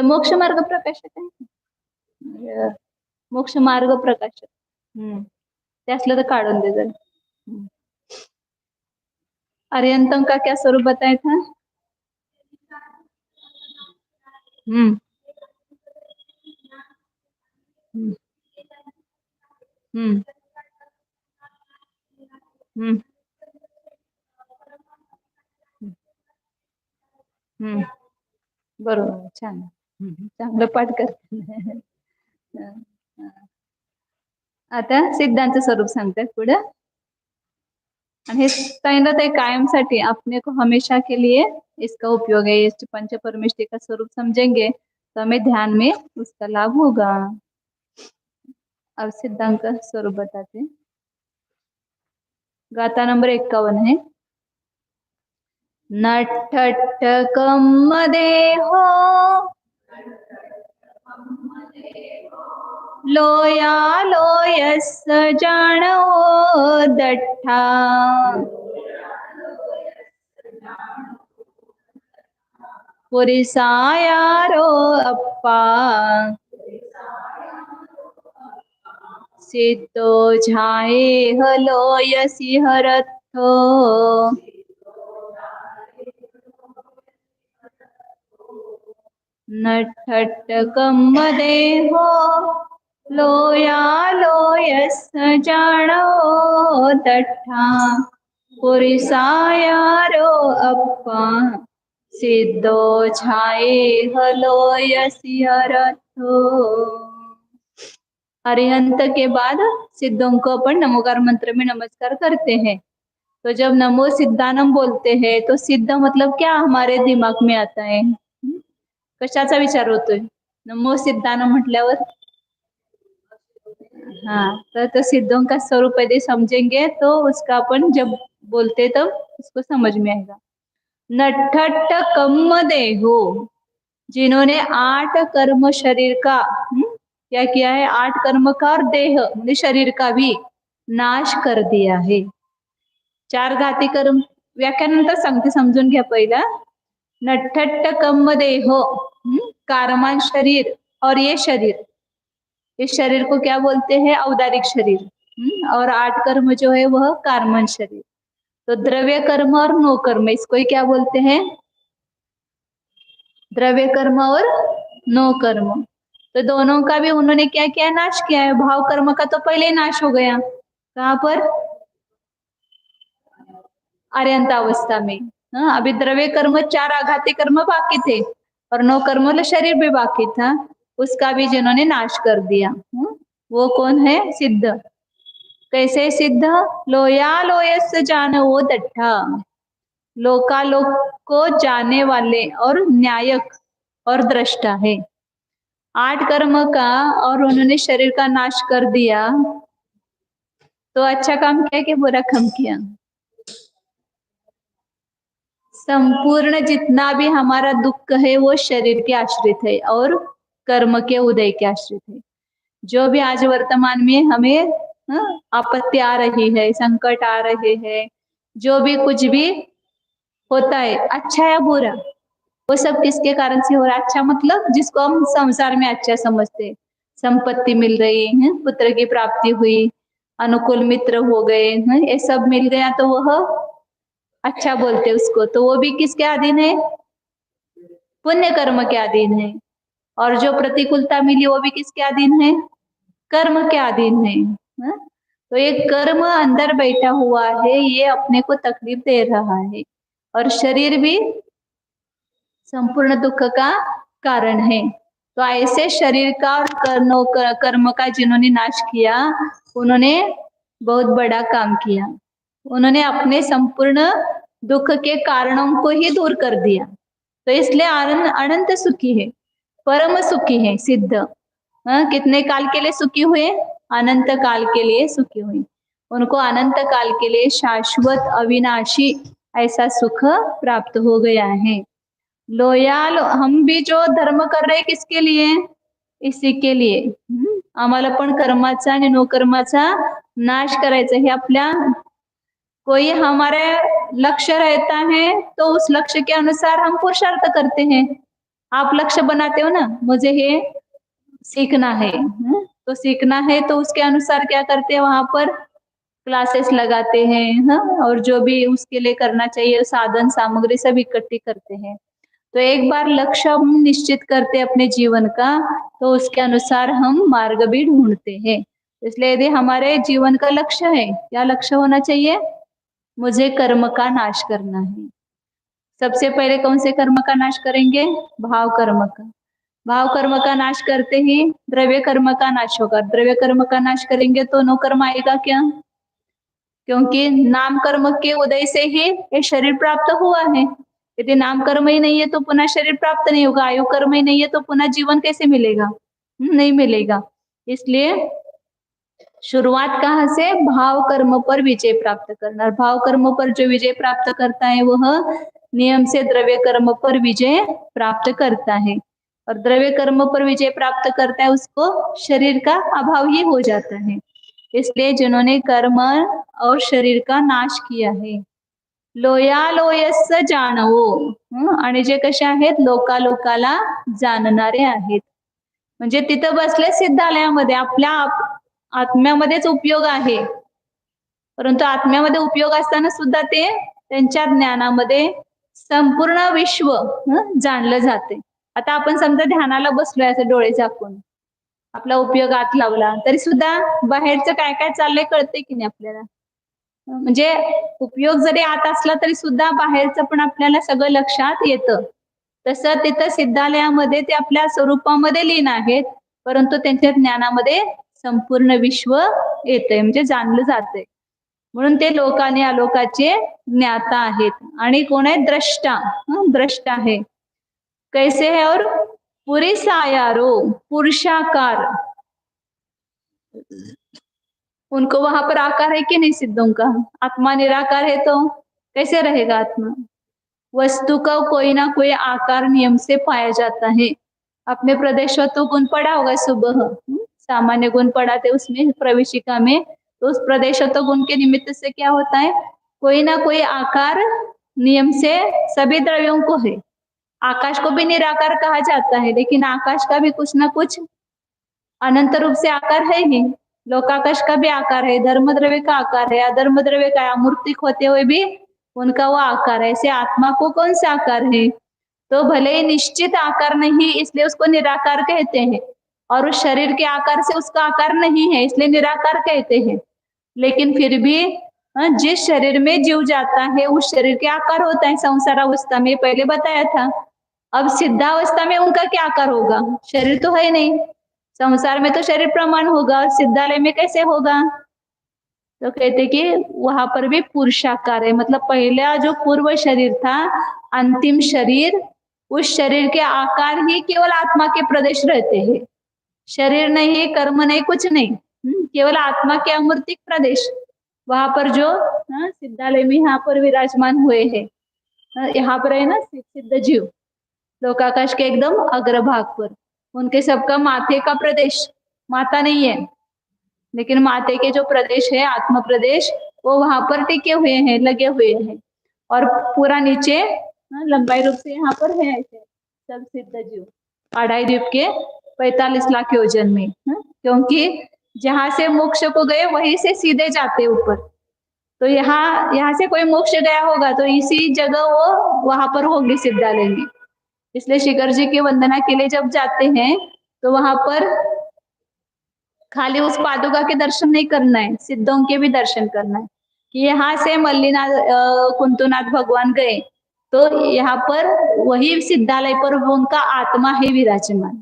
मोक्ष मार्ग प्रकाशक आहे, मोक्ष मार्ग प्रकाशक. ते असलं तर काढून दे जरा. अर्यंतम का क्या स्वरूप बताया था? हम्म हम्म हम्म हम्म हम्म बरोबर, छान. चांगलं पाठ करते. आता सिद्धांत स्वरूप सांगतात पुढे. आणि हे सांगितलं ते कायमसाठी, अपने को हमेशा के लिए इसका उपयोग है. इस पंच परमेष्टि का स्वरूप समझेंगे तो हमें ध्यान में उसका लाभ होगा. अब सिद्धांत का स्वरूप बताते. गाथा नंबर 51 है. नठट्टकम देहो लोया लोयस जाणो दठ्ठा पुरिसायारो अप्पा सिद्धो झाए हलोयसी हरथो नठट्टकम देहो लोया लोयस जाणो दठ्ठा पुरिसायारो अप्पा सिद्धो छाए हलोयसी हरथो. अरिहंत के बाद सिद्धों को अपन नमोकार मंत्र में नमस्कार करते हैं. तो जब नमो सिद्धानम बोलते हैं तो सिद्ध मतलब क्या हमारे दिमाग में आता है? कशाचा विचार होतोय नमो सिद्धानम म्हटल्यावर? हाँ, तो सिद्धों का स्वरूप यदि समझेंगे तो उसका अपन जब बोलते तब उसको समझ में आएगा. नठट्ट कम्म देहो, जिन्होंने 8 कर्म शरीर का क्या किया है? 8 कर्म का और देह म्हणजे शरीर का भी नाश कर दिया है. 4 घाती कर्म व्याख्यानंतर सांगते, समजून घ्या पहिला. नठट्ट कम्म देहो, कारमान शरीर, और ये शरीर, इस शरीर को क्या बोलते हैं? औदारिक शरीर. और 8 कर्म जो है वह कारमन शरीर. तो द्रव्य कर्म और नो कर्म, इसको ही क्या बोलते हैं? द्रव्य कर्म और नो कर्म. तो दोनों का भी उन्होंने क्या किया? नाश किया है. भाव कर्म का तो पहले ही नाश हो गया. कहाँ पर? आर्यंत अवस्था में. अभी द्रव्य कर्म 4 आघाती कर्म बाकी थे और नो कर्म मतलब शरीर भी बाकी था, उसका भी जिन्होंने नाश कर दिया. वो कौन है? सिद्ध. कैसे सिद्ध? लोया लोयस जान वो दट्ठा, लोकालोक को जाने वाले और न्यायक और दृष्टा है. 8 कर्म का और उन्होंने शरीर का नाश कर दिया. तो अच्छा काम किया कि बुरा काम किया? संपूर्ण जितना भी हमारा दुख है वो शरीर के आश्रित है और कर्म के उदय के आश्रित है. जो भी आज वर्तमान में हमें आपत्ति आ रही है, संकट आ रहे हैं, जो भी कुछ भी होता है अच्छा या बुरा, वो सब किसके कारण से हो रहा है? अच्छा मतलब जिसको हम संसार में अच्छा समझते, संपत्ति मिल रही है, पुत्र की प्राप्ति हुई, अनुकूल मित्र हो गए, ये सब मिल गया तो वह अच्छा बोलते उसको. तो वो भी किसके अधीन है? पुण्य कर्म के अधीन है. और जो प्रतिकूलता मिली वो भी किसके अधीन है? कर्म के अधीन है. तो ये कर्म अंदर बैठा हुआ है, ये अपने को तकलीफ दे रहा है और शरीर भी संपूर्ण दुख का कारण है. तो ऐसे शरीर का और कर्म का जिन्होंने नाश किया, उन्होंने बहुत बड़ा काम किया. उन्होंने अपने संपूर्ण दुख के कारणों को ही दूर कर दिया. तो इसलिए अनंत सुखी है, परम सुखी है सिद्ध. कितने काल के लिए सुखी हुए? अनंत काल के लिए सुखी हुई. उनको अनंत काल के लिए शाश्वत अविनाशी ऐसा सुख प्राप्त हो गया है. लोयाल, हम भी जो धर्म कर रहे किसके लिए? इसी के लिए. आम्हाला पण कर्माचा आणि नो कर्माचा नाश करायचा हे आपल्या, कोई हमारे लक्ष्य रहता है तो उस लक्ष्य के अनुसार हम पुरुषार्थ करते हैं. आप लक्ष्य बनाते हो ना, मुझे ये सीखना है, तो सीखना है तो उसके अनुसार क्या करते हैं वहां पर क्लासेस लगाते हैं, हाँ, और जो भी उसके लिए करना चाहिए साधन सामग्री सब इकट्ठी करते हैं। तो एक बार लक्ष्य हम निश्चित करते हैं अपने जीवन का, तो उसके अनुसार हम मार्ग भी ढूंढते हैं। इसलिए यदि हमारे जीवन का लक्ष्य है, क्या लक्ष्य होना चाहिए? मुझे कर्म का नाश करना है। सबसे पहले कौन से कर्म का नाश करेंगे? भाव कर्म का। भाव कर्म का नाश करते ही द्रव्य कर्म का नाश होगा। द्रव्य कर्म का नाश करेंगे तो नो कर्म आएगा क्या? क्योंकि नाम कर्म के उदय से ही ये शरीर प्राप्त हुआ है। यदि नाम कर्म ही नहीं है तो पुनः शरीर प्राप्त नहीं होगा। आयु कर्म ही नहीं है तो पुनः जीवन कैसे मिलेगा? नहीं मिलेगा। इसलिए शुरुआत कहाँ से? भाव कर्म पर विजय प्राप्त करना। भाव कर्म पर जो विजय प्राप्त करता है वह नियम से द्रव्य कर्म पर विजय प्राप्त करता है, और द्रव्य कर्म पर विजय प्राप्त करता है उसको शरीर का अभाव ही हो जाता है। इसलिए जिन्होंने कर्म और शरीर का नाश किया है, लोयालोयस जाणवो, आणि जे कसे आहेत? लोकालोकाला जाणणारे आहेत. म्हणजे तिथं बसले सिद्धालयामध्ये आपल्या आत्म्यामध्येच उपयोग आहे, परंतु आत्म्यामध्ये उपयोग असताना सुद्धा ते त्यांच्या ज्ञानामध्ये संपूर्ण विश्व जाणलं जाते. आता आपण समजा ध्यानाला बसलोय असं डोळे झाकून, आपला उपयोग आत लावला तरी सुद्धा बाहेरचं काय काय चाललंय कळते की नाही आपल्याला? म्हणजे उपयोग जरी आत असला तरी सुद्धा बाहेरचं पण आपल्याला सगळं लक्षात येतं. तसं तिथं सिद्धालयामध्ये ते आपल्या स्वरूपामध्ये लीन आहेत, परंतु त्यांच्या ज्ञानामध्ये संपूर्ण विश्व येतंय म्हणजे जाणलं जातंय. म्हणून ते लोक आणि अलोकाचे ज्ञाता आहेत. आणि कोण आहे? द्रष्टा. द्रष्टा है. कैसे है? और पुरी सायारो, पुरुषाकार, उनको वहां पर आकार है कि नहीं सिद्धों का? आत्मा निराकार है तो कैसे रहेगा आत्मा? वस्तु का कोई ना कोई आकार नियम से पाया जाता है। अपने प्रदेश तो गुण पड़ा होगा सुबह, सामान्य गुण पढ़ा थे उसमें प्रवेशिका में, तो उस प्रदेश तो गुण के निमित्त से क्या होता है? कोई ना कोई आकार नियम से सभी द्रव्यों को है। आकाश को भी निराकार कहा जाता है, लेकिन आकाश का भी कुछ ना कुछ अनंत रूप से आकार है ही। लोकाकाश का भी आकार है, धर्म द्रव्य का आकार है, अधर्म द्रव्य का, अमूर्तिक होते हुए भी उनका वो आकार है। ऐसे आत्मा को कौन सा आकार है? तो भले ही निश्चित आकार नहीं इसलिए उसको निराकार कहते हैं, और उस शरीर के आकार से उसका आकार नहीं है इसलिए निराकार कहते हैं। लेकिन फिर भी जिस शरीर में जीव जाता है उस शरीर के आकार होता है। संसारावस्था में पहले बताया था। अब सिद्धावस्था में उनका क्या आकार होगा? शरीर तो है नहीं, संसार में तो शरीर प्रमाण होगा, सिद्धालय में कैसे होगा? तो कहते कि वहां पर भी पुरुषाकार है, मतलब पहला जो पूर्व शरीर था, अंतिम शरीर, उस शरीर के आकार ही केवल आत्मा के प्रदेश रहते हैं। शरीर नहीं, कर्म नहीं, कुछ नहीं, केवल आत्मा के अमूर्तिक प्रदेश वहां पर जो सिद्धालय में यहाँ पर विराजमान हुए हैं। यहाँ पर है ना सिद्ध जीव लोकाकाश के एकदम अग्रभाग पर, उनके सबका माथे का प्रदेश, माथा नहीं है लेकिन माथे के जो प्रदेश है आत्म प्रदेश वो वहां पर टिके हुए हैं, लगे हुए हैं, और पूरा नीचे लंबाई रूप से यहाँ पर है ऐसे सब सिद्ध जीव 2.5 द्वीप के 45 लाख योजन में, क्योंकि जहां से मोक्ष को गए वहीं से सीधे जाते ऊपर। तो यहाँ से कोई मोक्ष गया होगा तो इसी जगह वो वहां पर होगी सिद्धालय में। इसलिए शिखर जी की वंदना के लिए जब जाते हैं तो वहां पर खाली उस पादुका के दर्शन नहीं करना है, सिद्धों के भी दर्शन करना है कि यहाँ से मल्लीनाथ कुंतुनाथ भगवान गए तो यहाँ पर वही सिद्धालय पर उनका आत्मा है विराजमान।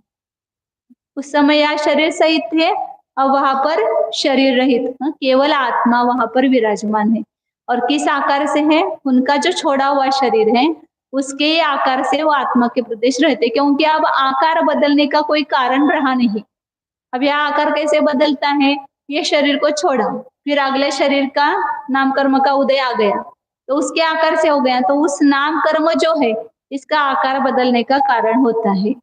उस समय यहाँ शरीर सहित थे, अब वहां पर शरीर रहित केवल आत्मा वहां पर विराजमान है। और किस आकार से है? उनका जो छोड़ा हुआ शरीर है उसके आकार से वो आत्मा के प्रदेश रहते, क्योंकि अब आकार बदलने का कोई कारण रहा नहीं। अब यह आकार कैसे बदलता है? ये शरीर को छोड़ा, फिर अगले शरीर का नाम कर्म का उदय आ गया तो उसके आकार से हो गया, तो उस नाम कर्म जो है इसका आकार बदलने का कारण होता है।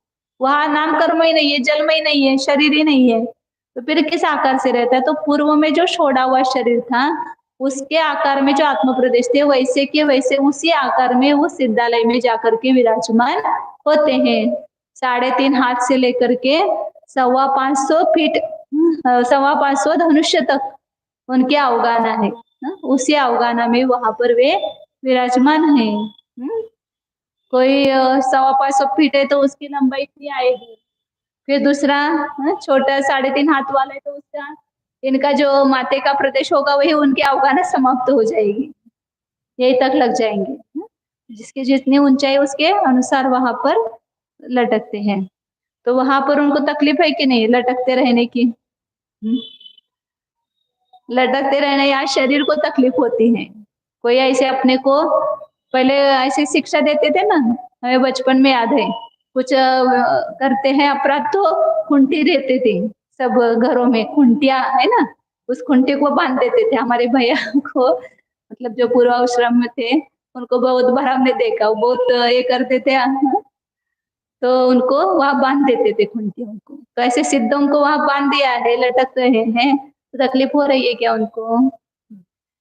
वहां नाम कर्म ही नहीं है, जन्म ही नहीं है, शरीर ही नहीं है, तो फिर किस आकार से रहता है? तो पूर्व में जो छोड़ा हुआ शरीर था उसके आकार में जो आत्म प्रदेश थे वैसे के वैसे उसी आकार में वो सिद्धालय में जाकर के विराजमान होते हैं। 3.5 हाथ से लेकर के 550 फीट 550 धनुष्य तक उनके अवगाना है। उसी अवगाना में वहां पर वे विराजमान है। कोई 550 फीट है तो उसकी लंबाई इतनी आएगी। फिर दूसरा छोटा 3.5 हाथ वाला है तो उसका इनका जो माथे का प्रदेश होगा वही उनके अवगाना समाप्त हो जाएगी, यही तक लग जाएंगे। जिसकी जितनी ऊंचाई उसके अनुसार वहां पर लटकते हैं। तो वहां पर उनको तकलीफ है कि नहीं लटकते रहने की? लटकते रहने या शरीर को तकलीफ होती है। कोई ऐसे अपने को पहले ऐसे शिक्षा देते थे ना, हमें बचपन में याद है, कुछ करते हैं अपराध तो खुंटी देते थे सब घरों में, खुंटिया है ना, उस खुंटी को बांध देते थे। हमारे भैया को मतलब जो पूर्वाश्रम में थे उनको बहुत बार हमने देखा, वो बहुत ये करते थे तो उनको वहां बांध देते थे खुंटियों को। तो ऐसे सिद्धों को वहां बांध दिया है, लटक रहे हैं, तो तकलीफ हो रही है क्या उनको?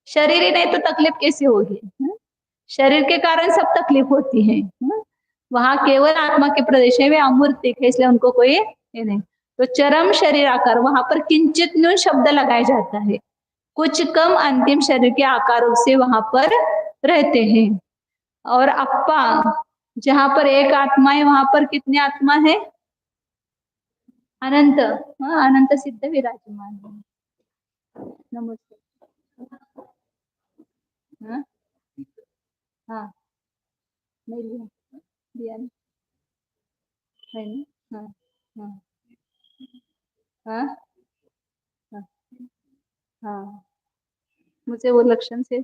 शरीर ही नहीं तो तकलीफ कैसे होगी? शरीर के कारण सब तकलीफ होती है। वहां केवल आत्मा के प्रदेश है, वे अमूर्तिक है, इसलिए उनको कोई ये नहीं। तो चरम शरीर आकार, वहां पर किंचित न्यून शब्द लगाया जाता है, कुछ कम अंतिम शरीर के आकारों से वहां पर रहते हैं। और अप्पा, जहां पर एक आत्मा है वहां पर कितनी आत्मा है? अनंत। अनंत सिद्ध विराजमान है। नमस्ते। हाँ हाँ नहीं लिया, दिया नहीं है ना। हाँ हाँ हाँ हाँ हाँ, मुझे वो लक्षण से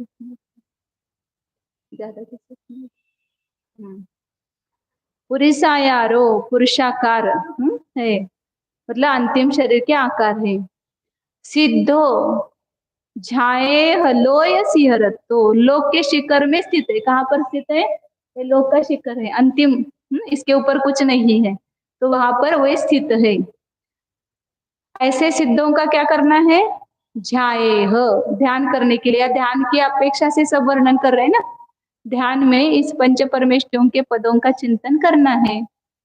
ज्यादा कैसे। पुरुषायारो, पुरुषाकार है, मतलब अंतिम शरीर के आकार है। सिद्धो, झाए हलो या सिहरत, तो लोक के शिखर में स्थित है। कहाँ पर स्थित है? ये लोक का शिखर है, अंतिम, इसके ऊपर कुछ नहीं है, तो वहां पर वो स्थित है। ऐसे सिद्धों का क्या करना है? झाए ह, ध्यान करने के लिए, या ध्यान की अपेक्षा से सब वर्णन कर रहे हैं ना, ध्यान में इस पंच परमेष्ठियों के पदों का चिंतन करना है,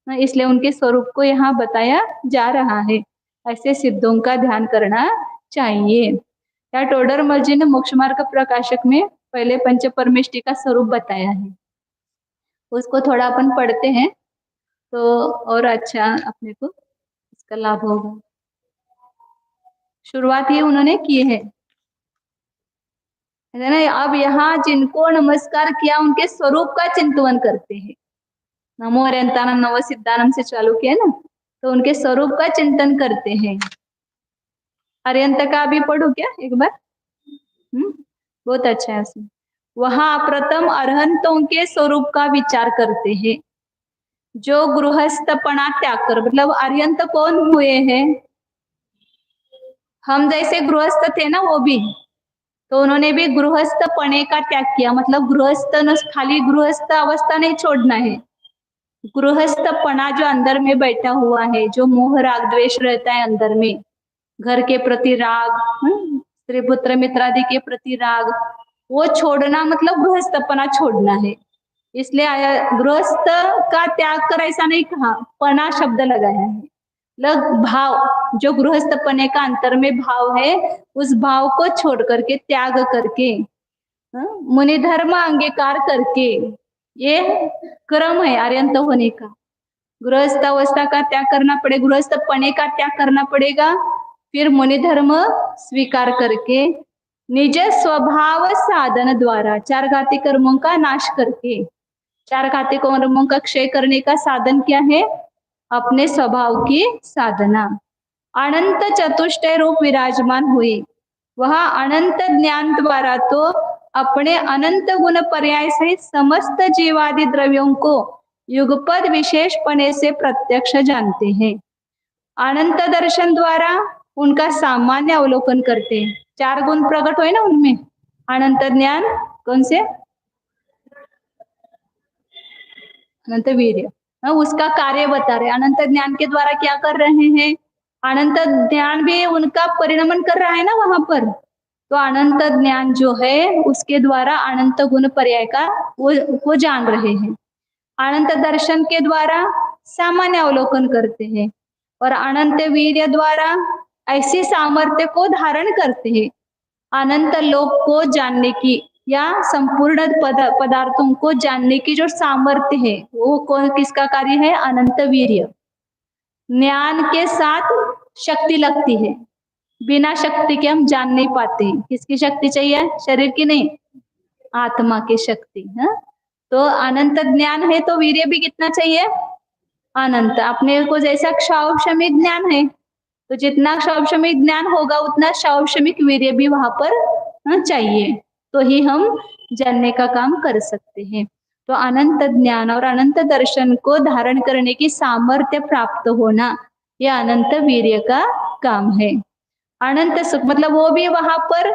इसलिए उनके स्वरूप को यहाँ बताया जा रहा है। ऐसे सिद्धों का ध्यान करना चाहिए। या टोडरमल जी ने मोक्ष मार्ग प्रकाशक में पहले पंच परमेष्टि का स्वरूप बताया है, उसको थोड़ा अपन पढ़ते हैं तो और अच्छा अपने को इसका लाभ होगा। शुरुआत ही उन्होंने की है ना। अब यहाँ जिनको नमस्कार किया उनके स्वरूप का चिंतन करते हैं। नमो अरिहंतानम नव सिद्धानम से चालू किया ना, तो उनके स्वरूप का चिंतन करते हैं। अरिहंत का भी पढ़ो क्या एक बार? बहुत अच्छा है उसमें। वहां प्रथम अरहंतों के स्वरूप का विचार करते हैं, जो गृहस्थपना त्याग कर, मतलब अरिहंत कौन हुए हैं? हम जैसे गृहस्थ थे ना वो भी, तो उन्होंने भी गृहस्थपने का त्याग किया, मतलब गृहस्थ न, खाली गृहस्थ अवस्था नहीं छोड़ना है, गृहस्थपना जो अंदर में बैठा हुआ है, जो मोह राग द्वेष रहता है अंदर में, घर के प्रति राग, स्त्री पुत्र मित्र आदि के प्रति राग, वो छोड़ना मतलब गृहस्थपना छोड़ना है। इसलिए गृहस्थ का त्याग कर ऐसा नहीं कहा, पना शब्द लगाया है। लग भाव, जो गृहस्थपने का अंतर में भाव है, उस भाव को छोड़ करके, त्याग करके, मुनि धर्म अंगीकार करके, ये क्रम है आर्यंत होने का। गृहस्थ अवस्था का त्याग करना पड़ेगा, गृहस्थपने का त्याग करना पड़ेगा, फिर मुनि धर्म स्वीकार करके निज स्वभाव साधन द्वारा चार घाती कर्मों का नाश करके, चार घाती कर्मों का क्षय करने का साधन क्या है? अपने स्वभाव की साधना। अनंत चतुष्टय रूप विराजमान हुई, वह अनंत ज्ञान द्वारा तो अपने अनंत गुण पर्याय सहित समस्त जीवादि द्रव्यों को युगपद विशेषपणे से प्रत्यक्ष जानते हैं। अनंत दर्शन द्वारा उनका सामान्य अवलोकन करते हैं। चार गुण प्रकट हुए ना उनमें, अनंत ज्ञान, कौन से? अनंत वीर्य, उसका कार्य बता रहे। अनंत ज्ञान के द्वारा क्या कर रहे हैं? अनंत ज्ञान भी उनका परिणमन कर रहा है ना वहां पर, तो अनंत ज्ञान जो है उसके द्वारा अनंत गुण पर्याय का वो जान रहे हैं। अनंत दर्शन के द्वारा सामान्य अवलोकन करते हैं और अनंत वीर्य द्वारा ऐसी सामर्थ्य को धारण करते हैं। अनंत लोक को जानने की या संपूर्ण पदार्थों को जानने की जो सामर्थ्य है वो कौन किसका कार्य है? अनंत वीर्य। ज्ञान के साथ शक्ति लगती है, बिना शक्ति के हम जान नहीं पाते। किसकी शक्ति चाहिए? शरीर की नहीं, आत्मा की शक्ति है। तो अनंत ज्ञान है तो वीर्य भी कितना चाहिए? अनंत। अपने को जैसा क्षौक्षमिक ज्ञान है तो जितना क्षौक्षमिक ज्ञान होगा उतना क्षौक्षमिक वीर्य भी वहां पर चाहिए, तो ही हम जानने का काम कर सकते हैं। तो अनंत ज्ञान और अनंत दर्शन को धारण करने की सामर्थ्य प्राप्त होना यह अनंत वीर्य का काम है। अनंत सुख मतलब वो भी वहां पर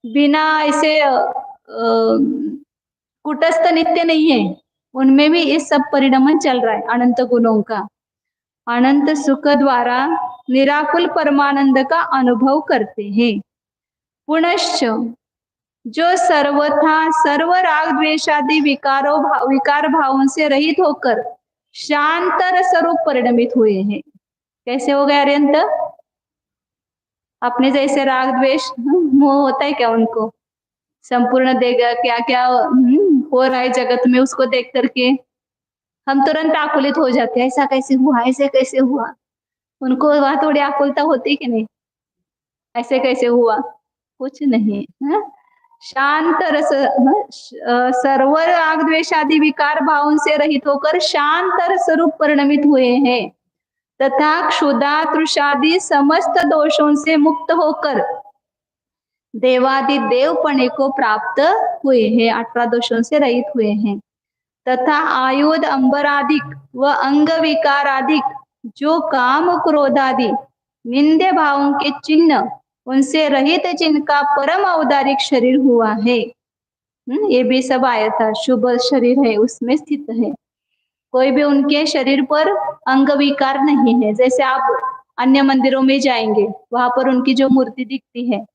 बिना ऐसे कुटस्थ नित्य नहीं है, उनमें भी इस सब परिणमन चल रहा है अनंत गुणों का। अनंत सुख द्वारा निराकुल परमानंद का अनुभव करते हैं। पुनश्च जो सर्वथा सर्व राग द्वेषादि विकार भावों से रहित होकर शांत स्वरूप परिणमित हुए हैं। कैसे हो गए अरिहंत? अपने जैसे राग द्वेष मोह होता है क्या उनको? संपूर्ण देगा क्या क्या हो रहा है जगत में उसको देख करके हम तुरंत आकुलित हो जाते हैं, ऐसा कैसे हुआ, ऐसे कैसे हुआ। उनको वहां थोड़ी आकुलता होती कि नहीं? ऐसे कैसे हुआ? कुछ नहीं है? शांत रस सर्व राग द्वेषादि विकार भावों से रहित होकर शांत स्वरूप परिणमित हुए हैं तथा क्षुधा तृषादि समस्त दोषों से मुक्त होकर देवादि देवपणे को प्राप्त हुए हैं, 18 दोषों से रहित हुए हैं। तथा आयुध अंबराधिक व अंग विकाराधिक जो काम क्रोधादि निंदे भावों के चिन्ह उनसे रहित जिनका परम औदारिक शरीर हुआ है, ये भी सब आया था, शुभ शरीर है उसमें स्थित है। कोई भी उनके शरीर पर अंग विकार नहीं है। जैसे आप अन्य मंदिरों में जाएंगे वहां पर उनकी जो मूर्ति दिखती है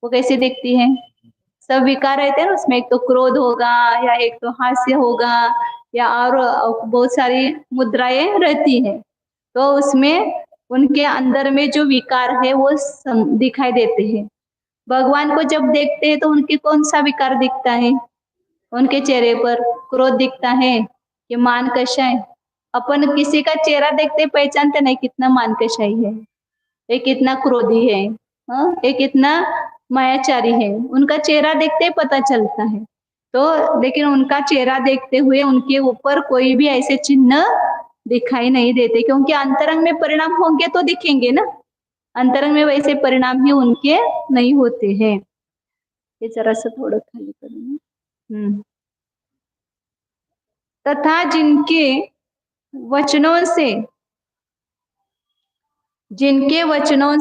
वो कैसी दिखती है? सब विकार रहते हैं ना उसमें, एक तो क्रोध होगा या एक तो हास्य होगा या और बहुत सारी मुद्राएं रहती है, तो उसमें उनके अंदर में जो विकार है वो दिखाई देते हैं। भगवान को जब देखते हैं तो उनके कौन सा विकार दिखता है? उनके चेहरे पर क्रोध दिखता है कि मान कशा है। अपन किसी का चेहरा देखते पहचानते नहीं कितना मान कशाई है, ये कितना क्रोधी है, ये कितना मायाचारी है। उनका चेहरा देखते पता चलता है। तो लेकिन उनका चेहरा देखते हुए उनके ऊपर कोई भी ऐसे चिन्ह दिखाई नहीं देते, क्योंकि अंतरंग में परिणाम होंगे तो दिखेंगे ना, अंतरंग में वैसे परिणाम ही उनके नहीं होते हैं। ये जरा सा थोड़ा खाली करेंगे। तथा जिनके वचनों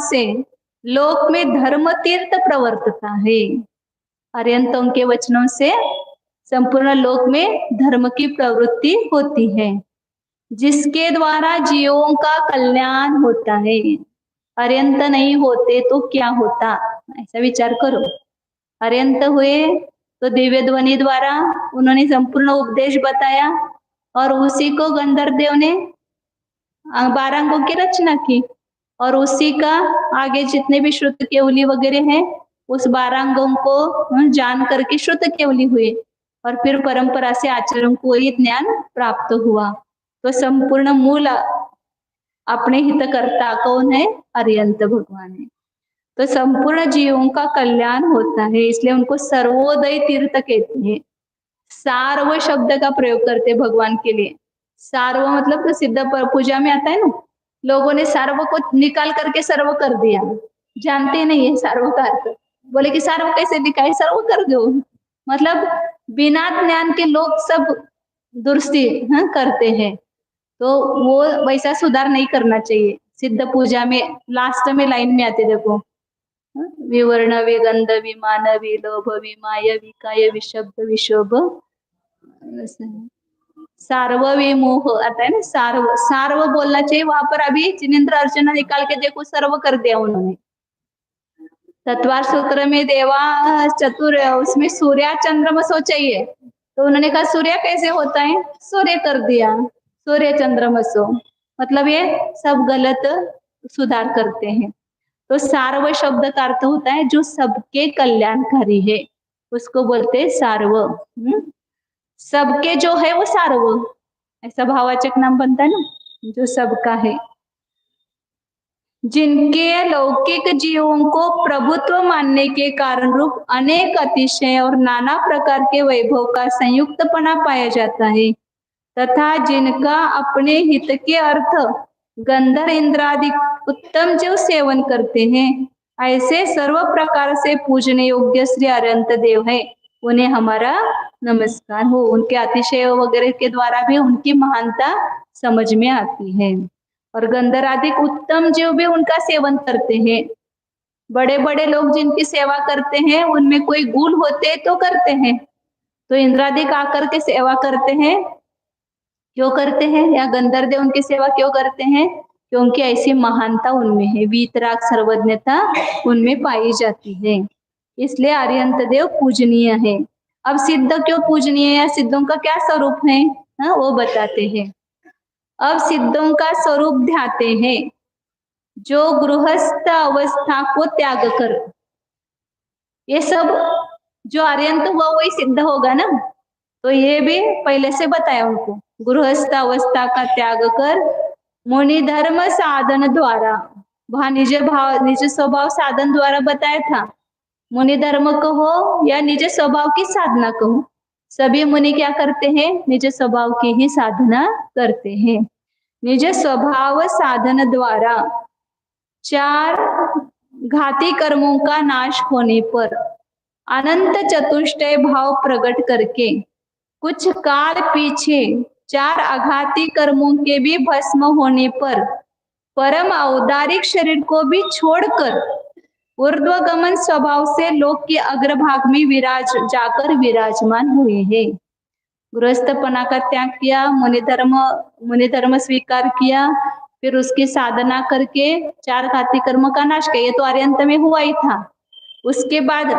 से लोक में धर्म तीर्थ प्रवर्तता है। अर्यंतों के वचनों से संपूर्ण लोक में धर्म की प्रवृत्ति होती है, जिसके द्वारा जीवों का कल्याण होता है। अर्यंत नहीं होते तो क्या होता? ऐसा विचार करो। अर्यंत हुए तो दिव्य ध्वनि द्वारा उन्होंने संपूर्ण उपदेश बताया और उसी को गंधर्व देव ने 12 अंगों की रचना की और उसी का आगे जितने भी श्रुत केवली वगैरह हैं उस 12 अंगों को जान करके श्रुत केवली हुए और फिर परंपरा से आचरण को ये ज्ञान प्राप्त हुआ। तो संपूर्ण मूल अपने हितकर्ता कौन है? अर्यंत भगवान है। तो संपूर्ण जीवों का कल्याण होता है, इसलिए उनको सर्वोदय तीर्थ कहते हैं। सार्व शब्द का प्रयोग करते भगवान के लिए। सार्व मतलब तो सिद्ध पूजा में आता है ना, लोगों ने सार्व को निकाल करके सर्व कर दिया, जानते नहीं है सार्व का अर्थ। बोले कि सार्व कैसे लिखा है? सर्व कर दो, मतलब बिना ज्ञान के लोग सब दुरुस्ती करते हैं, तो वो वैसा सुधार नहीं करना चाहिए। सिद्ध पूजा में लास्ट में लाइन में आते देखो, विवर्ण विगंध विमान विलोभ विमाय विकाय विशब्द विशोभ सार्व विमोह आता है ना। सार्व सार्व बोलना चाहिए वहां पर। अभी जिनेन्द्र अर्चना निकाल के देखो सर्व कर दिया उन्होंने। तत्वार सूत्र में देवा चतुर उसमें सूर्य चंद्रमसो चाहिए, तो उन्होंने कहा सूर्य कैसे होता है? सूर्य कर दिया, सूर्य चंद्रमसो। मतलब ये सब गलत सुधार करते हैं। तो सार्व शब्द का अर्थ होता है जो सबके कल्याणकारी है, उसको बोलते हैं सार्व। सबके जो है वो सार्व, ऐसा भाववाचक नाम बनता है ना, जो सबका है। जिनके लौकिक जीवों को प्रभुत्व मानने के कारण रूप अनेक अतिशय और नाना प्रकार के वैभव का संयुक्तपना पाया जाता है, तथा जिनका अपने हित के अर्थ गंधर्व इंद्रादि उत्तम जीव सेवन करते हैं, ऐसे सर्व प्रकार से पूजने योग्य श्री अनंत देव है, उन्हें हमारा नमस्कार हो। उनके अतिशय वगैरह के द्वारा भी उनकी महानता समझ में आती है। और गंधर्वादिक उत्तम जीव भी उनका सेवन करते हैं। बड़े बड़े लोग जिनकी सेवा करते हैं उनमें कोई गुण होते तो करते हैं, तो इंद्रादिक आकर के सेवा करते हैं। क्यों करते हैं, या गंधर्व देव उनकी सेवा क्यों करते हैं? क्योंकि ऐसी महानता उनमें है, वीतराग सर्वज्ञता उनमें पाई जाती है, इसलिए अरिहंत देव पूजनीय है। अब सिद्ध क्यों पूजनीय है, सिद्धों का क्या स्वरूप है, वो बताते हैं। अब सिद्धों का स्वरूप ध्याते हैं जो गृहस्थ अवस्था को त्याग कर, ये सब जो आर्यंत हुआ वही सिद्ध होगा ना, तो ये भी पहले से बताया उनको। गृहस्थ अवस्था का त्याग कर मुनि धर्म साधन द्वारा, वहां निज स्वभाव साधन द्वारा बताया था। मुनि धर्म कहो या निज स्वभाव की साधना कहो, सभी मुनि क्या करते हैं, निज स्वभाव की ही साधना करते हैं। निज स्वभाव साधन द्वारा 4 घाती कर्मों का नाश होने पर अनंत चतुष्टय भाव प्रकट करके कुछ काल पीछे 4 आघाती कर्मों के भी भस्म होने पर परम औदारिक शरीर को भी छोड़कर ऊर्ध्वगमन स्वभाव से लोक के अग्रभाग में जाकर विराजमान हुए हैं। गृहस्थपना का त्याग किया, मुनि धर्म स्वीकार किया, फिर उसकी साधना करके 4 घाती कर्म का नाश किया। ये तो आर्यंत में हुआ ही था। उसके बाद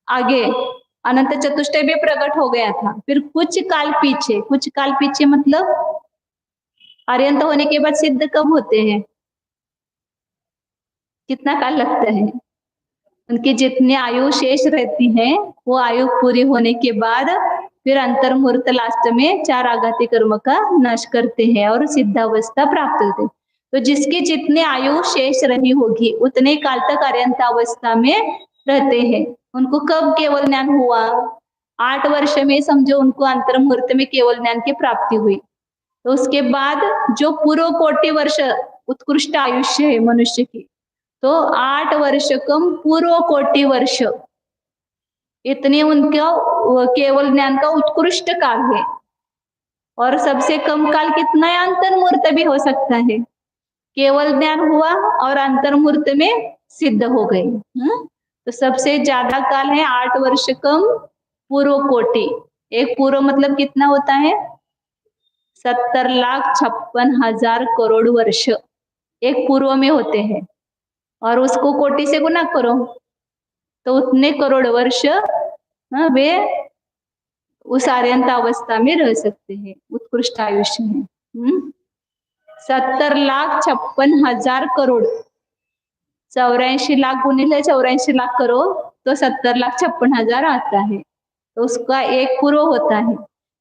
आगे अनंत चतुष्टय भी प्रकट हो गया था। फिर कुछ काल पीछे मतलब आर्यंत होने के बाद सिद्ध कब होते हैं, कितना काल लगता है? उनकी जितनी आयु शेष रहती है वो आयु पूरी होने के बाद फिर अंतर्मुहूर्त लास्ट में 4 आघाती कर्म का नाश करते हैं और सिद्धावस्था प्राप्त होते हैं। तो जिसकी जितनी आयु शेष रही होगी उतने काल तक अर्यंतावस्था में रहते हैं। उनको कब केवल ज्ञान हुआ? 8 वर्ष में समझो उनको अंतर्मुहूर्त में केवल ज्ञान की प्राप्ति हुई। तो उसके बाद जो पूर्व कोटि वर्ष उत्कृष्ट आयुष्य है मनुष्य की, तो 8 वर्ष कम पूर्व कोटि वर्ष, इतने उनका केवल ज्ञान का उत्कृष्ट काल है। और सबसे कम काल कितना है? अंतर्मुहूर्त भी हो सकता है। केवल ज्ञान हुआ और अंतर्मुहूर्त में सिद्ध हो गए। तो सबसे ज्यादा काल है 8 वर्ष कम पूर्व कोटि। एक पूर्व मतलब कितना होता है? 70,56,000 करोड़ वर्ष एक पूर्व में होते हैं, और उसको कोटि से गुना करो तो उतने करोड़ वर्ष वे उस आर्यंतावस्था में रह सकते हैं। उत्कृष्ट आयुष्य है। 70,56,000 करोड़, 84 लाख गुणिले 84 लाख करोड़ तो 70,56,000 आता है। तो उसका एक पूर्व होता है,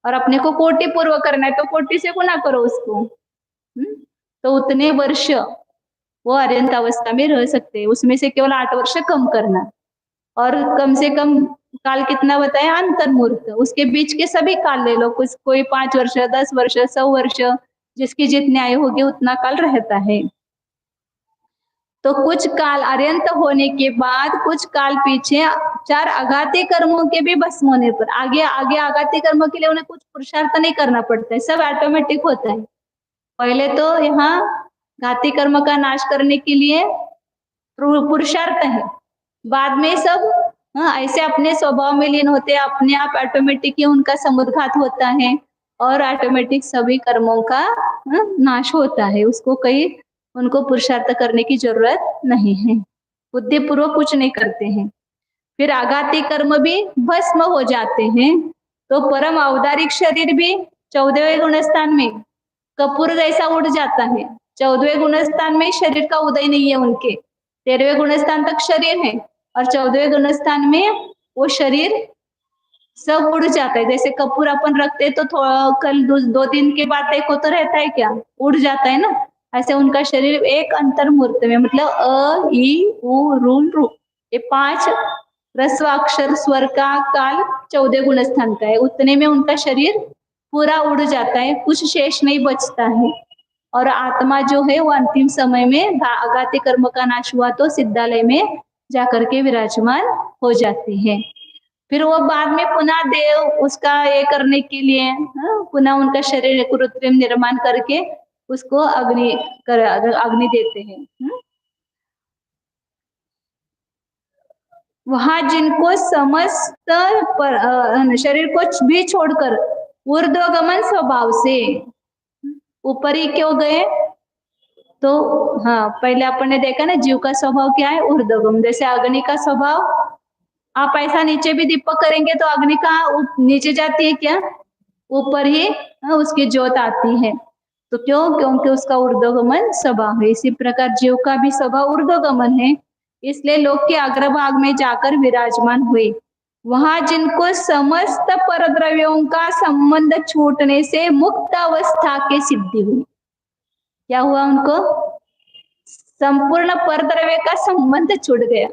और अपने को कोटि पूर्व करना है तो कोटि से गुना करो उसको। तो उतने वर्ष वो अर्यंत अवस्था में रह सकते हैं। उसमें से केवल 8 वर्ष कम करना, और कम से कम काल कितना बताया? अंतर्मुहूर्त। उसके बीच के सभी काल ले लो, कुछ कोई 5 वर्ष, 10 वर्ष, 100 वर्ष, जिसकी जितनी आयु होगी उतना काल रहता है। तो कुछ काल अर्यंत होने के बाद कुछ काल पीछे 4 आघाती कर्मों के भी भस्म होने पर, आगे आघाती कर्मों के लिए उन्हें कुछ पुरुषार्थ नहीं करना पड़ता है, सब ऑटोमेटिक होता है। पहले तो यहाँ घाती कर्म का नाश करने के लिए पुरुषार्थ है, बाद में सब ऐसे अपने स्वभाव में लीन होते हैं, अपने आप ऑटोमेटिक ही उनका समुद्घात होता है और ऑटोमेटिक सभी कर्मों का नाश होता है। उसको उनको पुरुषार्थ करने की जरूरत नहीं है, बुद्धिपूर्वक कुछ नहीं करते हैं। फिर आघाती कर्म भी भस्म हो जाते हैं। तो परम औदारिक शरीर भी 14वें गुणस्थान में कपूर जैसा उड़ जाता है। 14वें गुणस्थान में शरीर का उदय नहीं है उनके, 13वें गुणस्थान तक शरीर है और 14वें गुणस्थान में वो शरीर सब उड़ जाता है। जैसे कपूर अपन रखते हैं तो थोड़ा कल 2 दिन के बाद देखो तो रहता है क्या, उड़ जाता है ना। ऐसे उनका शरीर एक अंतर मुहूर्त में, मतलब अ ई उ रू ये 5 रस्वाक्षर स्वर का काल 14 गुणस्थान का है, उतने में उनका शरीर पूरा उड़ जाता है, कुछ शेष नहीं बचता है। और आत्मा जो है वो अंतिम समय में आघाती कर्म का नाश हुआ तो सिद्धालय में जाकर के विराजमान हो जाते हैं। फिर वो बाद में पुनः देव उसका ये करने के लिए पुनः उनका शरीर कृत्रिम निर्माण करके उसको अग्नि देते हैं। वहां जिनको समस्त शरीर को भी छोड़कर ऊर्ध्वगमन स्वभाव से ऊपर ही क्यों गए, तो हाँ पहले अपन ने देखा ना जीव का स्वभाव क्या है, ऊर्ध्वगम। जैसे अग्नि का स्वभाव, आप ऐसा नीचे भी दीपक करेंगे तो अग्नि कहाँ नीचे जाती है क्या, ऊपर ही उसकी ज्योत आती है। तो क्यों, क्योंकि उसका ऊर्ध्वगमन स्वभाव है। इसी प्रकार जीव का भी स्वभाव ऊर्ध्वगमन है, इसलिए लोक के अग्रभाग में जाकर विराजमान हुए। वहां जिनको समस्त परद्रव्यों का संबंध छूटने से मुक्त अवस्था की सिद्धि हुई। क्या हुआ, उनको संपूर्ण परद्रव्य का संबंध छूट गया।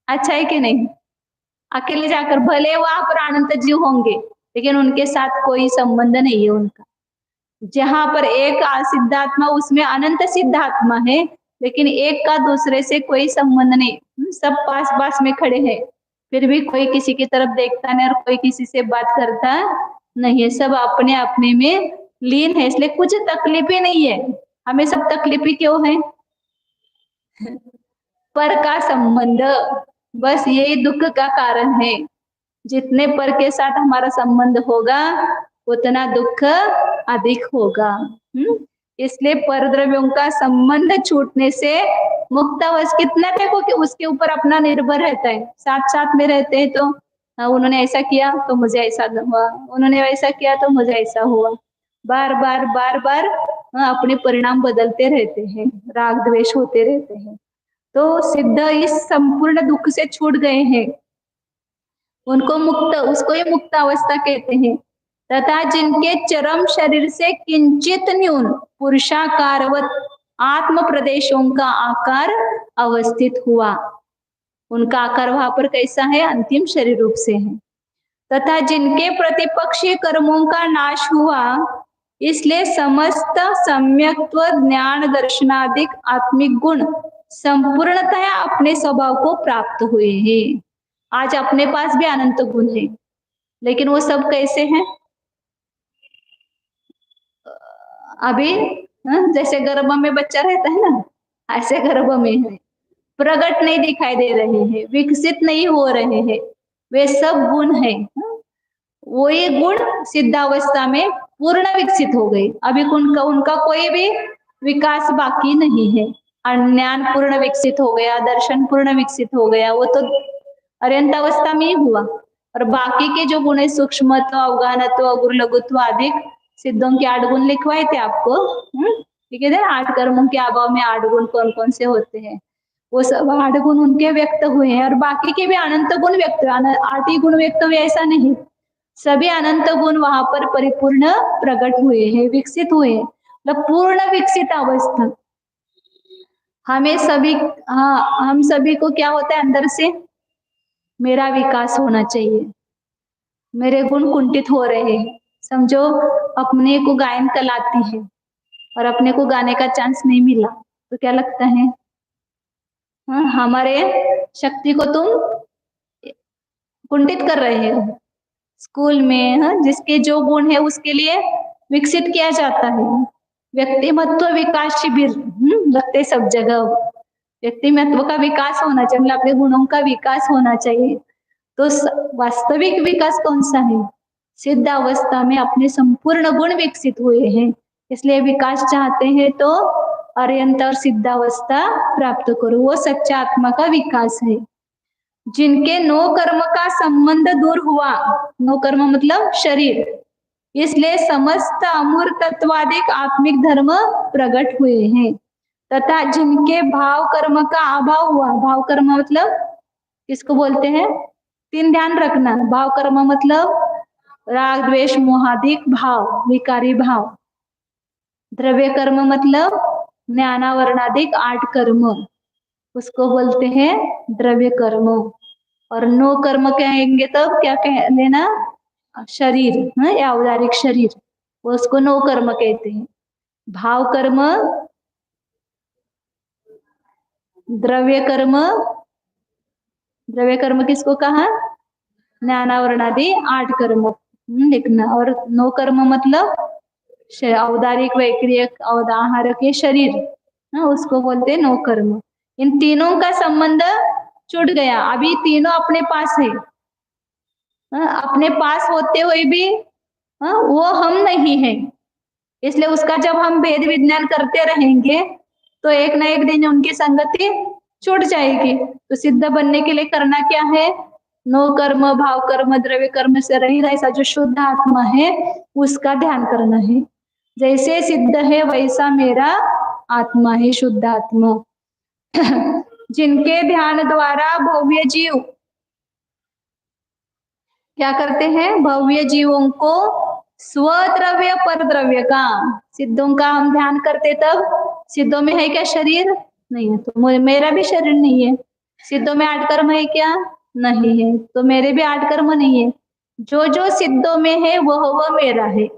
अच्छा है कि नहीं। अकेले जाकर भले वहां पर अनंत जीव होंगे लेकिन उनके साथ कोई संबंध नहीं है उनका। जहां पर एक सिद्धात्मा उसमें अनंत सिद्धात्मा है लेकिन एक का दूसरे से कोई संबंध नहीं, सब पास पास में खड़े हैं फिर भी कोई किसी की तरफ देखता नहीं और कोई किसी से बात करता नहीं है, सब अपने अपने में लीन है, इसलिए कुछ तकलीफें नहीं है। हमें सब तकलीफें क्यों है, पर का संबंध, बस यही दुख का कारण है। जितने पर के साथ हमारा संबंध होगा उतना दुख अधिक होगा। इसलिए परद्रव्यों का संबंध छूटने से मुक्त अवस्था, कितना देखो कि उसके ऊपर अपना निर्भर रहता है, साथ साथ में रहते हैं तो उन्होंने ऐसा किया तो मुझे ऐसा हुआ, उन्होंने वैसा किया तो मुझे ऐसा हुआ, बार बार बार बार अपने परिणाम बदलते रहते हैं, राग द्वेष होते रहते हैं। तो सिद्ध इस संपूर्ण दुख से छूट गए हैं, उनको मुक्त, उसको ही मुक्त अवस्था कहते हैं। तथा जिनके चरम शरीर से किंचित न्यून पुरुषाकारवत आत्म प्रदेशों का आकार अवस्थित हुआ, उनका आकार वहां पर कैसा है, अंतिम शरीर रूप से है। तथा जिनके प्रतिपक्षी कर्मों का नाश हुआ, इसलिए समस्त सम्यक्त्व ज्ञान दर्शनादिक आत्मिक गुण संपूर्णतया अपने स्वभाव को प्राप्त हुए हैं। आज अपने पास भी अनंत गुण है लेकिन वो सब कैसे हैं, अभी जैसे गर्भ में बच्चा रहता है ना, ऐसे गर्भ में है, प्रकट नहीं दिखाई दे रहे हैं, विकसित नहीं हो रहे हैं, वे सब गुण है। वो ये गुण सिद्धावस्था में पूर्ण विकसित हो गए, अभी उनका कोई भी विकास बाकी नहीं है। ज्ञान पूर्ण विकसित हो गया, दर्शन पूर्ण विकसित हो गया, वो तो अर्यंत अवस्था में ही हुआ। और बाकी के जो गुण है, सूक्ष्मत्व, अवगाहनत्व, अगुर लघुत्व आदि सिद्धों के 8 गुण लिखवाए थे आपको, ठीक है। 8 कर्मों के अभाव में 8 गुण कौन कौन से होते हैं, वो सब 8 गुण उनके व्यक्त हुए हैं। और बाकी के भी अनंत गुण व्यक्त, 8 ही गुण व्यक्त हुए ऐसा नहीं, सभी अनंत गुण वहां पर परिपूर्ण प्रकट हुए हैं, विकसित हुए हैं, मतलब पूर्ण विकसित अवस्था। हमें सभी, हम सभी को क्या होता है अंदर से, मेरा विकास होना चाहिए, मेरे गुण कुंठित हो रहे हैं। समझो अपने को गायन कला आती है और अपने को गाने का चांस नहीं मिला तो क्या लगता है, हमारे शक्ति को तुम कुंठित कर रहे हो। स्कूल में जिसके जो गुण है उसके लिए विकसित किया जाता है। व्यक्तिमत्व विकास शिविर लगते सब जगह, व्यक्तिमत्व का विकास होना चाहिए, मतलब अपने गुणों का विकास होना चाहिए। तो वास्तविक विकास कौन सा है, सिद्ध अवस्था में अपने संपूर्ण गुण विकसित हुए हैं, इसलिए विकास चाहते हैं तो अर्यंत और सिद्धावस्था प्राप्त करो, वो सच्चा आत्मा का विकास है। जिनके 9 कर्म का संबंध दूर हुआ, 9 कर्म मतलब शरीर, इसलिए समस्त अमूर्तत्वादिक आत्मिक धर्म प्रकट हुए हैं तथा जिनके भाव कर्म का अभाव हुआ। भाव कर्म मतलब किसको बोलते हैं? तीन ध्यान रखना। भाव कर्म मतलब राग द्वेष मोहादिक भाव, विकारी भाव। द्रव्य कर्म मतलब ज्ञानावरणादिक 8 कर्म, उसको बोलते हैं द्रव्य कर्म। और नो कर्म कहेंगे तब क्या कह लेना? शरीर, या औदारिक शरीर, वो उसको नो कर्म कहते हैं। भाव कर्म, द्रव्य कर्म, द्रव्य कर्म किसको कहा? ज्ञानावरणादि 8 कर्म लिखना। और नो कर्म मतलब औदारिक वैक्रियक औदाहार के शरीर, उसको बोलते हैं नो कर्म। इन तीनों का संबंध छूट गया। अभी तीनों अपने पास है, अपने पास होते हुए भी वो हम नहीं है। इसलिए उसका जब हम भेद विज्ञान करते रहेंगे तो एक ना एक दिन उनकी संगति छूट जाएगी। तो सिद्ध बनने के लिए करना क्या है? नो कर्म, भाव कर्म, द्रव्य कर्म से रहित ऐसा जो शुद्ध आत्मा है उसका ध्यान करना है। जैसे सिद्ध है वैसा मेरा आत्मा है, शुद्ध आत्मा। जिनके ध्यान द्वारा भव्य जीव क्या करते हैं? भव्य जीवों को स्वद्रव्य पर द्रव्य का, सिद्धों का हम ध्यान करते तब सिद्धों में है क्या शरीर? नहीं है, तो मेरा भी शरीर नहीं है। सिद्धों में 8 कर्म है क्या? नहीं है, तो मेरे भी 8 कर्म नहीं है। जो जो सिद्धों में है वह मेरा है।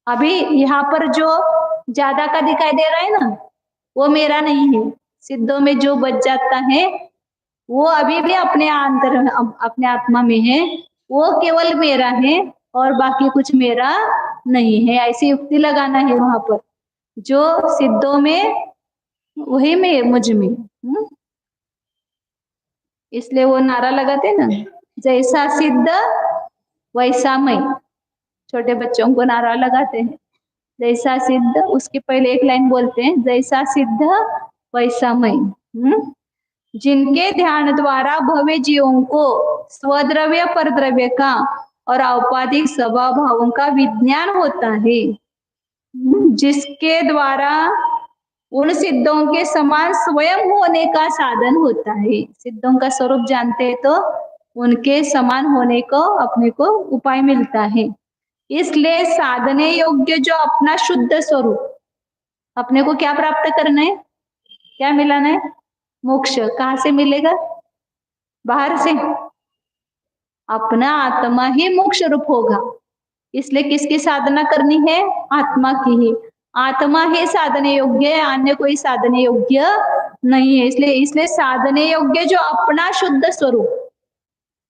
अभी यहाँ पर जो ज्यादा का दिखाई दे रहा है ना, वो मेरा नहीं है। सिद्धों में जो बच जाता है वो अभी भी अपने अंतर, अपने आत्मा में है, वो केवल मेरा है और बाकी कुछ मेरा नहीं है। ऐसी युक्ति लगाना है वहां पर। जो सिद्धों में वही में मुझ में। इसलिए वो नारा लगाते ना, जैसा सिद्ध वैसा मैं। छोटे बच्चों को नारा लगाते हैं, जैसा सिद्ध, उसके पहले एक लाइन बोलते हैं, जैसा सिद्ध वैसा मैं। जिनके ध्यान द्वारा भव्य जीवों को स्वद्रव्य पर द्रव्य का और औपाधिक स्वभाव भावों का विज्ञान होता है, जिसके द्वारा उन सिद्धों के समान स्वयं होने का साधन होता है। सिद्धों का स्वरूप जानते हैं तो उनके समान होने को अपने को उपाय मिलता है। इसलिए साधने योग्य जो अपना शुद्ध स्वरूप, अपने को क्या प्राप्त करना है? क्या मिलाना है? मोक्ष। कहाँ से मिलेगा? बाहर से। अपना आत्मा ही मोक्ष रूप होगा। इसलिए किसकी साधना करनी है? आत्मा की ही। आत्मा ही साधने योग्य है, अन्य कोई साधने योग्य नहीं है। इसलिए साधने योग्य जो अपना शुद्ध स्वरूप,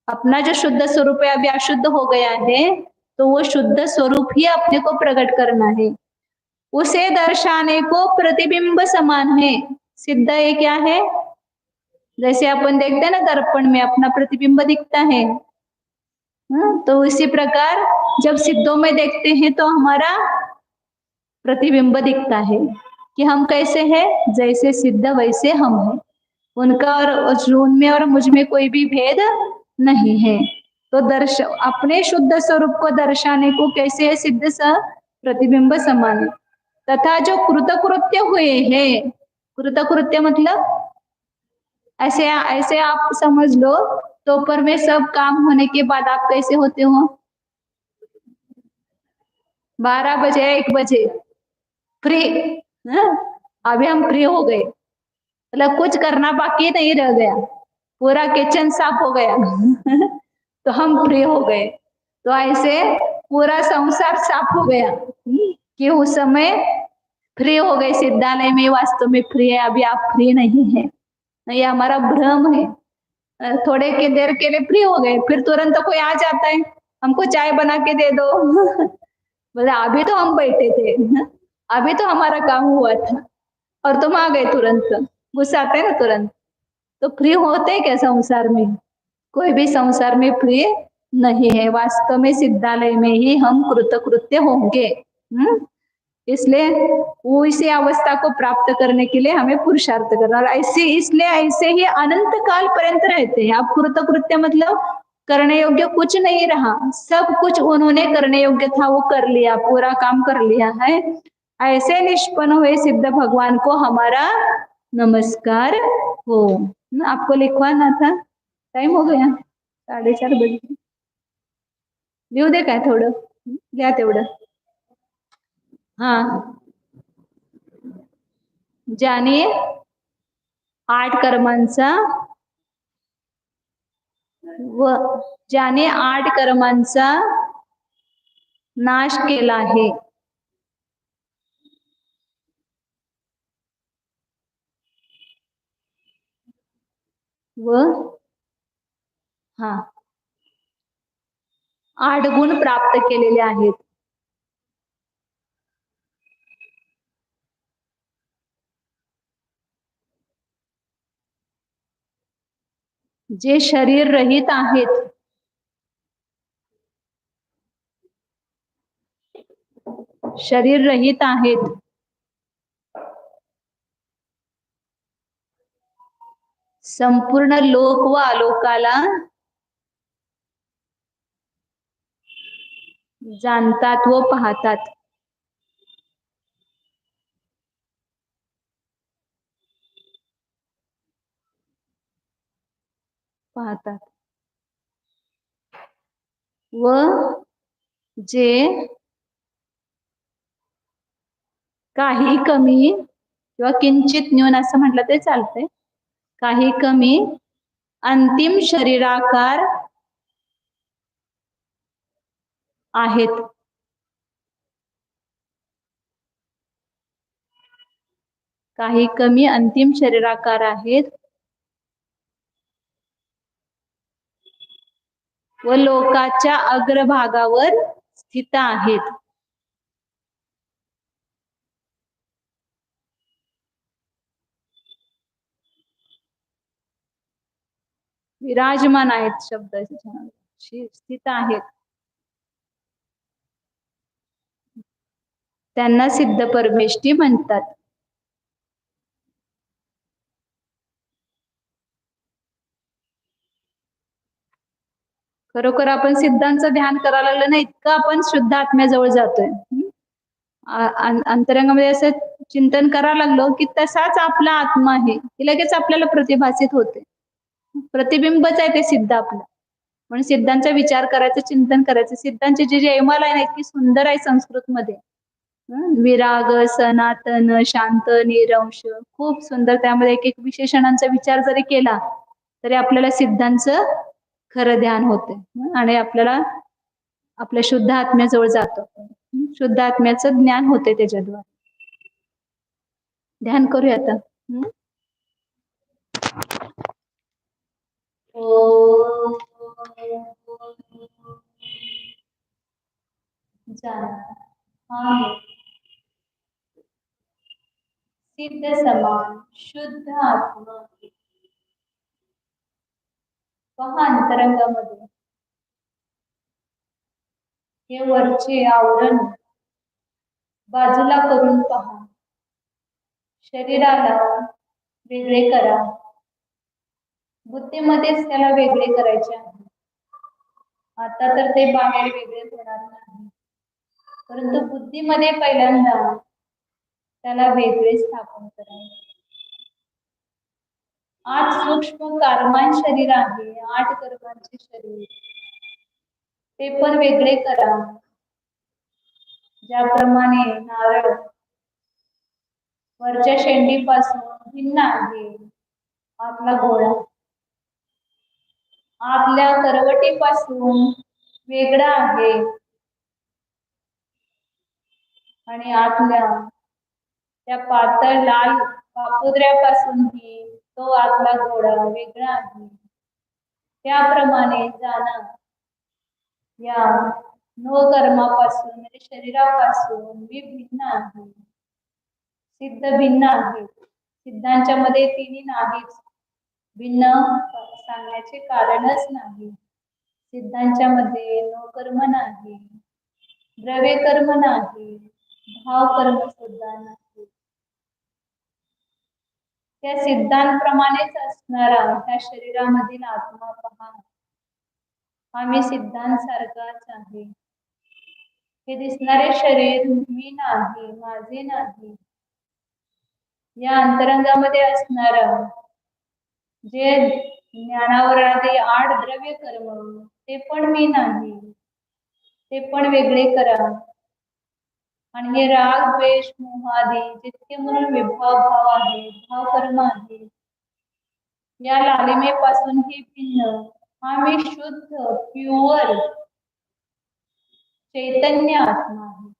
अपना जो शुद्ध स्वरूप है अभी अशुद्ध हो गया है, तो वो शुद्ध स्वरूप ही अपने को प्रकट करना है। उसे दर्शाने को प्रतिबिंब समान है। सिद्ध ये क्या है? जैसे अपन देखते हैं ना दर्पण में अपना प्रतिबिंब दिखता है, तो इसी प्रकार जब सिद्धों में देखते हैं तो हमारा प्रतिबिंब दिखता है कि हम कैसे हैं। जैसे सिद्ध वैसे हम हैं। उनका और उनमें और मुझ में कोई भी भेद नहीं है। तो अपने शुद्ध स्वरूप को दर्शाने को कैसे है? सिद्ध स प्रतिबिंब समान। तथा जो कृतकृत्य हुए हैं, कृतकृत्य मतलब ऐसे ऐसे आप समझ लो, दोपहर में सब काम होने के बाद आप कैसे होते हो? 12 बजे 1 बजे फ्री। अभी हम फ्री हो गए, मतलब कुछ करना बाकी नहीं रह गया, पूरा किचन साफ हो गया तो हम फ्री हो गए। तो ऐसे पूरा संसार साफ हो गया कि उस समय फ्री हो गए। सिद्धालय में वास्तव में फ्री है, अभी आप फ्री नहीं है। ये हमारा भ्रम है। थोड़े के देर के लिए फ्री हो गए, फिर तुरंत कोई आ जाता है, हमको चाय बना के दे दो बोले अभी तो हम बैठे थे, अभी तो हमारा काम हुआ था और तुम आ गए तुरंत। गुस्सा आता है ना तुरंत। तो फ्री होते क्या संसार में? कोई भी संसार में फ्री नहीं है। वास्तव में सिद्धालय में ही हम कृतकृत्य होंगे। इसलिए वो इसी अवस्था को प्राप्त करने के लिए हमें पुरुषार्थ करना। और ऐसे इसलिए ऐसे ही अनंत काल पर्यंत रहते हैं। आप कृतकृत्य मतलब करने योग्य कुछ नहीं रहा, सब कुछ उन्होंने करने योग्य था वो कर लिया, पूरा काम कर लिया है। ऐसे निष्पन्न हुए सिद्ध भगवान को हमारा नमस्कार हो। आपको लिखवाना था, टाइम हो गया 4:30 बजे। लिहू दे काय थोडं, लिहा तेवढं. हा, ज्याने 8 कर्मांचा व ज्याने 8 कर्मांचा नाश केला आहे व हा 8 गुण प्राप्त केलेले आहेत. जे शरीर रहित आहेत, शरीर रहित आहेत, संपूर्ण लोक व आलोकाला जाणतात व पाहतात. पाहतात व जे काही कमी किंवा किंचित न्यून असं म्हटलं ते चालतंय, काही कमी अंतिम शरीराकार आहेत, काही कमी अंतिम शरीराकार आहेत व लोकाच्या अग्रभागावर स्थित आहेत. विराजमान आहेत शब्द स्थित आहेत, त्यांना सिद्ध परमेष्ठी म्हणतात. खरोखर आपण सिद्धांचं ध्यान करायला लागलं ना, इतकं आपण शुद्ध आत्म्याजवळ जातोय. अंतरंगामध्ये असं चिंतन करायला लागलो की तसाच आपला आत्मा आहे की लगेच आपल्याला प्रतिभासित होते. प्रतिबिंबच आहे ते सिद्ध आपलं. म्हणून सिद्धांचा विचार करायचं, चिंतन करायचं. सिद्धांचे जे जयमाला आहे ना, इतकी सुंदर आहे संस्कृत मध्ये. विराग, सनातन, शांत, निरंश, खूप सुंदर. त्यामध्ये एक एक विशेषणांचा विचार जरी केला तरी आपल्याला सिद्धांचं खरं ध्यान होते आणि आपल्याला आपल्या शुद्ध आत्म्याजवळ जातो. शुद्ध आत्म्याचं ज्ञान होते त्याच्याद्वारे. ध्यान करूया आता. सिद्ध समान शुद्ध आत्मा पहा अंतरंगामध्ये. हे वरचे आवरण बाजूला करून पहा. शरीराला वेगळे करा, बुद्धीमध्येच त्याला वेगळे करायचे आहे. आता तर ते बाहेर वेगळे होणार नाही, परंतु बुद्धीमध्ये पहिल्यांदा त्याला वेगळे स्थापन करायचे. 8 सूक्ष्म कर्मांचे शरीर आहे, 8 कर्मांचे शरीर, ते पण वेगळे करा. ज्याप्रमाणे नारळ वरच्या शेंडीपासून भिन्न आहे, आतला गोळा आतल्या करवटीपासून वेगळा आहे आणि आतल्या त्या पातळ लाल पापुद्र्यापासूनही तो आतला गोळा वेगळा आहे. त्याप्रमाणे जाणा, या 9 कर्मापासून म्हणजे शरीरापासून मी भिन्न आहे. सिद्ध भिन्न आहे. सिद्धांच्या मध्ये तिन्ही नाहीच, भिन्न सांगण्याचे कारणच नाही. सिद्धांच्या मध्ये 9 कर्म नाही, द्रव्य कर्म नाही, भाव कर्म सुद्धा नाही. त्या सिद्धांप्रमाणेच असणारा त्या शरीरामधील आत्मा पहा. आम्ही सिद्धांसारखाच आहे. हे दिसणारे शरीर मी नाही, माझे नाही. या अंतरंगामध्ये असणारा जे ज्ञानावर आधी 8 द्रव्य कर्म ते पण मी नाही, ते पण वेगळे करा. आणि हे राग द्वेष मोह आदी जितके म्हणून विभाव भाव आहे, भाव कर्म आहे, या लालिमेपासून ही भिन्न हा मी शुद्ध प्युअर चैतन्य आत्मा आहे.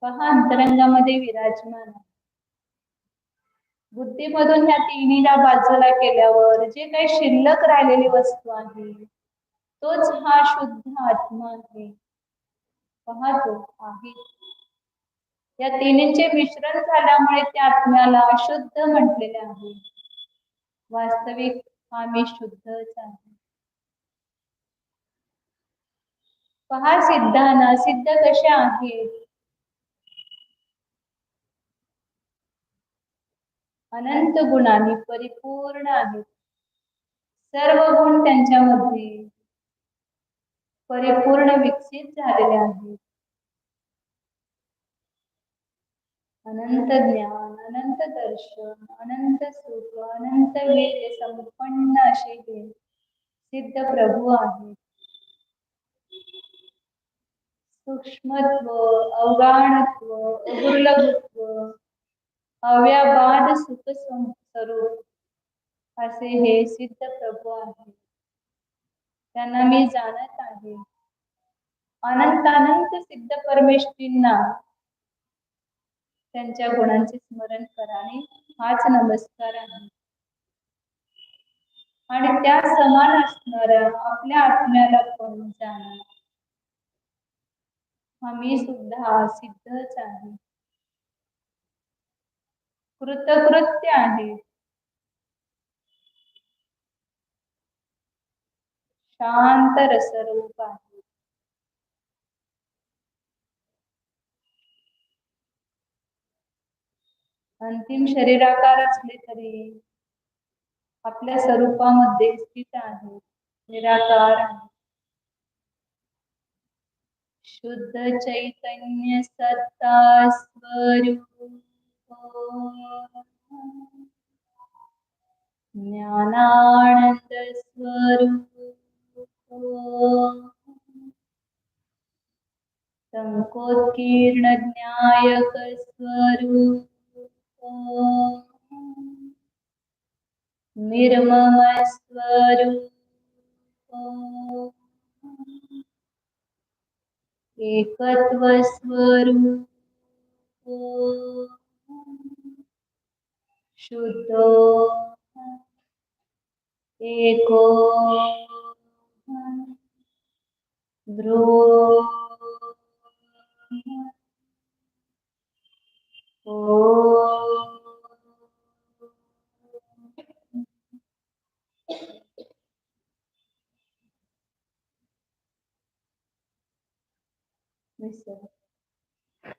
पहा अंतरंगामध्ये विराजमान आहे. बुद्धीमधून ह्या तिन्हीला बाजूला केल्यावर जे काही शिल्लक राहिलेली वस्तू आहे तोच हा शुद्ध आत्मा आहे. पाहतो आहे. या तिन्हींचे मिश्रण झाल्यामुळे त्या आत्म्याला शुद्ध म्हटलेले आहे. वास्तविक आम्ही शुद्धच आहे. पहा सिद्धांना सिद्ध कशा आहेत. अनंत गुणांनी परिपूर्ण आहेत. सर्व गुण त्यांच्यामध्ये परिपूर्ण विकसित झालेले आहेत. अनंत ज्ञान, अनंत दर्शन, अनंत सुख, अनंत वीर्य संपन्न असे हे सिद्ध प्रभू आहेत. सूक्ष्मत्व, अवगाहनत्व, अदुर्लभत्व, अव्याबाद सुख स्वरूप असे हे सिद्ध प्रभू आहेत. त्यांना मी जाणत आहे. अनंत सिद्ध परमेश्वरींना त्यांच्या गुणांचे स्मरण करा आणि हाच नमस्कार आहे. आणि त्या समान असणाऱ्या आपल्या आत्म्याला पण जाणा. आम्ही सुद्धा सिद्धच आहे. कृतकृत्य आहे. शांत रसरूप आहे. अंतिम शरीराकार असले तरी आपल्या स्वरूपामध्ये स्थित आहे. निराकार आहे. शुद्ध चैतन्य सत्ता स्वरूप ज्ञानानंद स्वरूप संकोत्कीर्ण ज्ञायक स्वरूप निर्मम स्वरूप एकत्व स्वरूप शुद्ध एको ध्रुव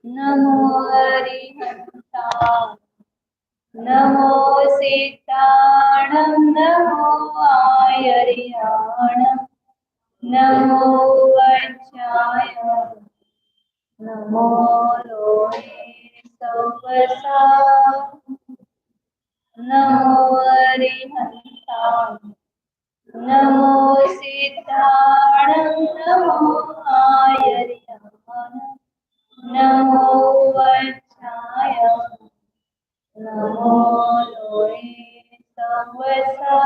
नमो हरिहंता नमो सीताणं नमो आयर्याणं नमो वज्राय नमो लोहे सवसा नमो हरिहंता नमो सीताणं नमो आयर्याणं नमो वज्राय नमो लोहे सवसा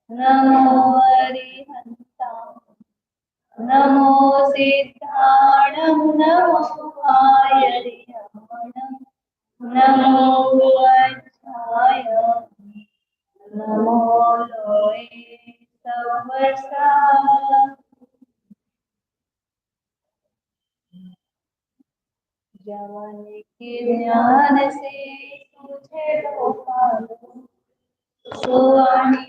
नमो हरिहंता नमो सीताणं नमो आयर्याणं नमो वज्राय नमो लोहे सवसा जवानी के ज्ञान से तुझे गोपालो सो आणि